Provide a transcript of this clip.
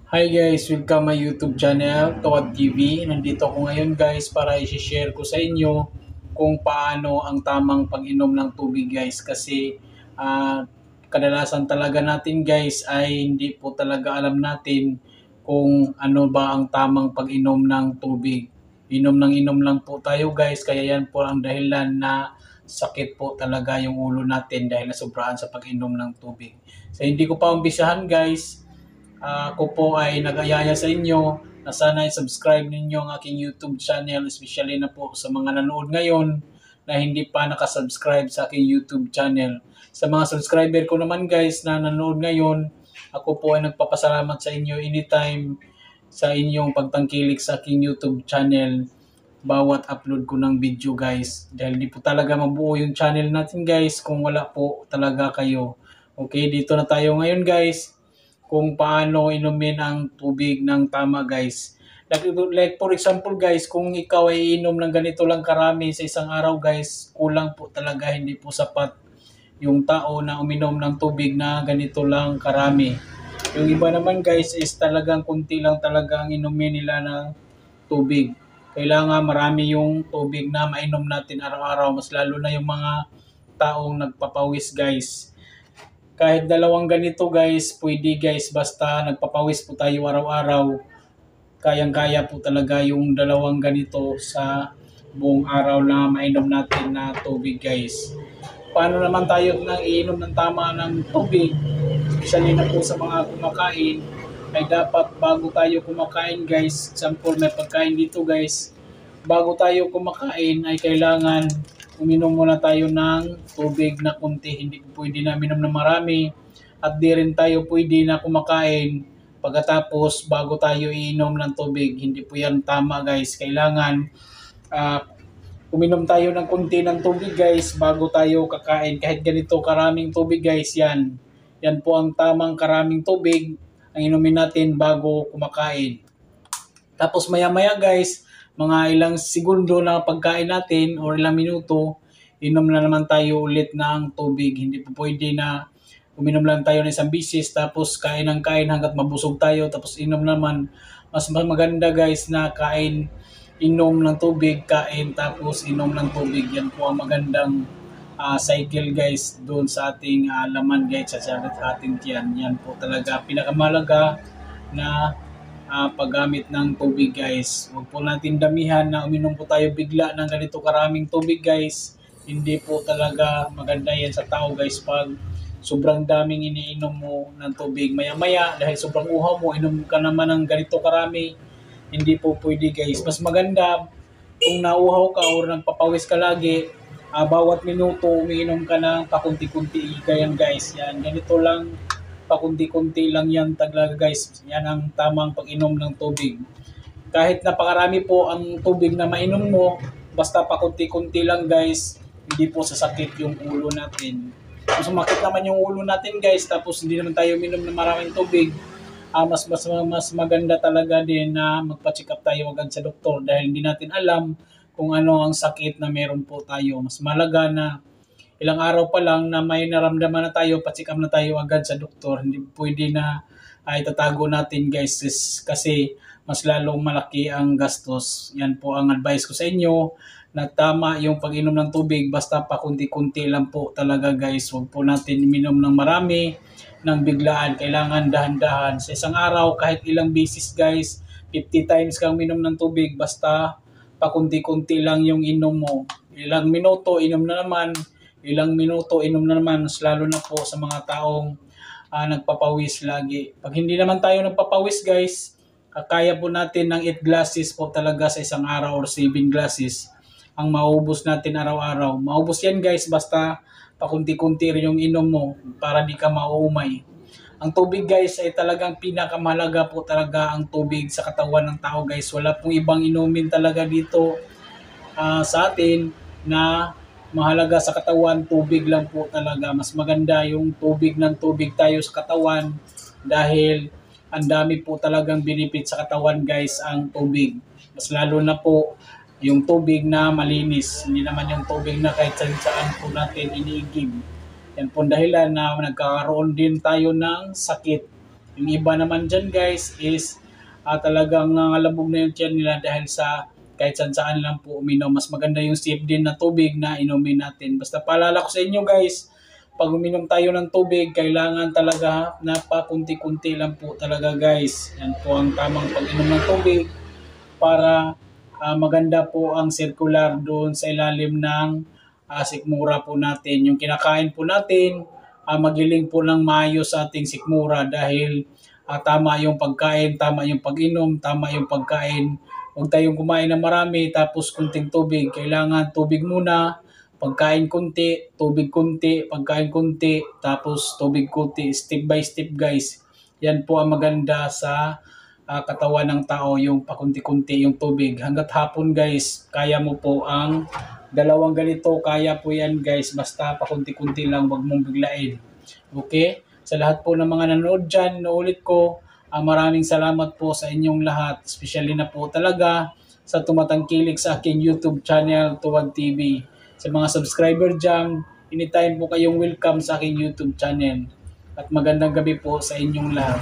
Hi guys, welcome my YouTube channel, Tawad TV. Nandito ako ngayon guys para i-share ko sa inyo kung paano ang tamang pag-inom ng tubig guys. Kasi kadalasan talaga natin guys ay hindi po talaga alam natin kung ano ba ang tamang pag-inom ng tubig. Inom lang po tayo guys, kaya yan po ang dahilan na sakit po talaga yung ulo natin dahil nasobrahan sa pag-inom ng tubig. So hindi ko pa umpisahan guys. Ako po ay nag-ayaya sa inyo na sana i-subscribe ninyo ang aking YouTube channel, especially na po sa mga nanood ngayon na hindi pa nakasubscribe sa aking YouTube channel. Sa mga subscriber ko naman guys na nanood ngayon, ako po ay nagpapasalamat sa inyo anytime sa inyong pagtangkilik sa aking YouTube channel bawat upload ko ng video guys. Dahil di po talaga mabuo yung channel natin guys kung wala po talaga kayo. Okay, dito na tayo ngayon guys kung paano inumin ang tubig ng tama guys. Like for example guys, kung ikaw ay inom ng ganito lang karami sa isang araw guys, kulang po talaga, hindi po sapat yung tao na uminom ng tubig na ganito lang karami. Yung iba naman guys is talagang kunti lang talaga ang inumin nila ng tubig. Kailangan marami yung tubig na mainom natin araw-araw, mas lalo na yung mga taong nagpapawis guys. Kahit dalawang ganito guys, pwede guys, basta nagpapawis po tayo araw-araw. Kayang-kaya po talaga yung dalawang ganito sa buong araw na mainom natin na tubig guys. Paano naman tayo nang iinom ng tama ng tubig? Especially na po sa mga kumakain, ay dapat bago tayo kumakain guys, example may pagkain dito guys, bago tayo kumakain ay kailangan uminom muna tayo ng tubig na kunti. Hindi po pwede na minom na marami at di rin tayo pwede na kumakain pagkatapos bago tayo iinom ng tubig. Hindi po yan tama guys. Kailangan uminom tayo ng kunti ng tubig guys bago tayo kakain. Kahit ganito karaming tubig guys, yan. Yan po ang tamang karaming tubig ang inumin natin bago kumakain. Tapos maya-maya guys, mga ilang segundo na pagkain natin or ilang minuto, inom na naman tayo ulit ng tubig. Hindi po pwede na uminom lang tayo ng isang bisis tapos kain ng kain hanggat mabusog tayo tapos inom naman. Mas maganda guys na kain, inom ng tubig, kain tapos inom ng tubig. Yan po ang magandang cycle guys doon sa ating laman guys sa ating tiyan. Yan po talaga pinakamalaga na paggamit ng tubig guys. Huwag po natin damihan na uminom po tayo bigla ng ganito karaming tubig guys. Hindi po talaga maganda yan sa tao guys pag sobrang daming iniinom mo ng tubig. Maya-maya dahil sobrang uhaw mo, inom ka naman ng ganito karami. Hindi po pwede guys. Mas maganda kung nauhaw ka or nagpapawis ka lagi, bawat minuto umiinom ka ng pakunti-kunti yan guys. Yan, ganito lang, pakunti-kunti lang yan talaga guys. Yan ang tamang pag-inom ng tubig. Kahit napakarami po ang tubig na mainom mo, basta pakunti-kunti lang guys, hindi po sasakit yung ulo natin. Kung sumakit naman yung ulo natin guys, tapos hindi naman tayo uminom ng maraming tubig, mas maganda talaga din na magpa-check up tayo agad sa doktor dahil hindi natin alam kung ano ang sakit na meron po tayo. Mas malaga na ilang araw pa lang na may naramdaman na tayo, pa-check up na tayo agad sa doktor. Hindi pwede na itatago natin guys kasi mas lalong malaki ang gastos. Yan po ang advice ko sa inyo na tama yung pag-inom ng tubig, basta pakunti-kunti lang po talaga guys. Huwag po natin iminom ng marami ng biglaan. Kailangan dahan-dahan. Sa isang araw, kahit ilang beses guys, 50 times kang minom ng tubig, basta pakunti-kunti lang yung inom mo. Ilang minuto, inom na naman. Ilang minuto, inom na naman. Lalo na po sa mga taong nagpapawis lagi. Pag hindi naman tayo nagpapawis guys, kaya po natin ng 8 glasses po talaga sa isang araw or 7 glasses ang maubos natin araw-araw. Maubos yan guys, basta pakunti-kunti rin yung inom mo para di ka mauumay. Ang tubig guys ay talagang pinakamahalaga po talaga ang tubig sa katawan ng tao guys. Wala pong ibang inumin talaga dito sa atin na mahalaga sa katawan, tubig lang po talaga. Mas maganda yung tubig ng tubig tayo sa katawan dahil ang dami po talagang benefit sa katawan guys ang tubig. Mas lalo na po yung tubig na malinis, hindi naman yung tubig na kahit saan po natin iniigib. Yan po dahilan na nagkakaroon din tayo ng sakit. Yung iba naman dyan guys is talagang nangalabog na yung tiyan nila dahil sa kahit saan lang po uminom. Mas maganda yung safe din na tubig na inumin natin. Basta paalala ko sa inyo guys, pag uminom tayo ng tubig, kailangan talaga na pakunti-kunti lang po talaga guys. Yan po ang tamang pag-inom ng tubig para maganda po ang circular doon sa ilalim ng sikmura po natin. Yung kinakain po natin, magiling po ng maayos sa ating sikmura dahil tama yung pagkain, tama yung pag-inom, tama yung pagkain. Huwag tayong kumain na marami tapos kunting tubig. Kailangan tubig muna, pagkain kunti, tubig kunti, pagkain kunti, tapos tubig kunti, step by step guys. Yan po ang maganda sa katawan ng tao, yung pakunti-kunti yung tubig. Hanggat hapon guys, kaya mo po ang dalawang ganito, kaya po yan guys, basta pakunti-kunti lang, wag mong biglain. Okay? Sa lahat po ng mga nanonood dyan, naulit ko, maraming salamat po sa inyong lahat, especially na po talaga sa tumatangkilik sa aking YouTube channel, Tuwad TV. Sa mga subscriber dyan, anytime po kayong welcome sa aking YouTube channel. At magandang gabi po sa inyong lahat.